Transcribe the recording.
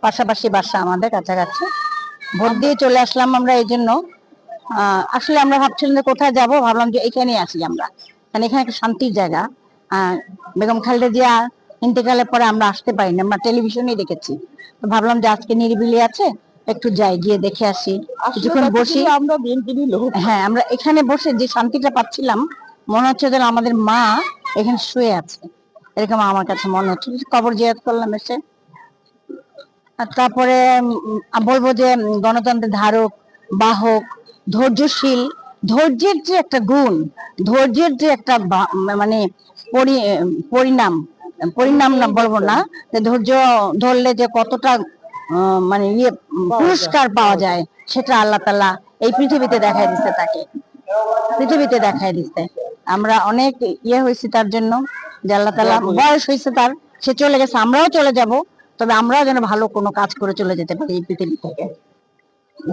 পাশাপাশি বাসা আমাদের কাছাকাছি। ভোট দিয়ে চলে আসলাম আমরা এই জন্য। আসলে আমরা ভাবছিলাম যে কোথায় যাব, ভাবলাম যে এখানেই আসি আমরা, কারণ এখানে একটা শান্তির জায়গা। বেগম খালেদা জিয়া ইন্তেকালের পরে আমরা আসতে পারিনি, আমরা টেলিভিশনেই দেখেছি। তো ভাবলাম যে আজকে নিরিবিলি আছে, একটু যাই, গিয়ে দেখে আসি, কিছুক্ষণ বসি। আমরা বিএনপির লোক। হ্যাঁ, আমরা এখানে বসে যে শান্তিটা পাচ্ছিলাম, মনে হচ্ছে যেন আমাদের মা এখানে শুয়ে আছে, এরকম আমার কাছে মনে হচ্ছে। কবর জিয়ারত করলাম এসে। আর তারপরে বলবো যে গণতন্ত্রের ধারক বাহক, ধৈর্যশীল, ধৈর্যের যে একটা গুণ, ধৈর্যের যে একটা মানে পরিণাম, পরিণাম না বলবো না, যে ধৈর্য ধরলে যে কতটা মানে পুরস্কার পাওয়া যায়, সেটা আল্লাহ তাআলা এই পৃথিবীতে দেখাই দিচ্ছে, তাকে পৃথিবীতে দেখাই দিচ্ছে। আমরা অনেক হয়েছি তার জন্য, যে আল্লাহ তাআলা, বয়স হয়েছে তার, সে চলে গেছে, আমরাও চলে যাব, তবে আমরাও যেন ভালো কোনো কাজ করে চলে যেতে পারি এই পৃথিবী থেকে।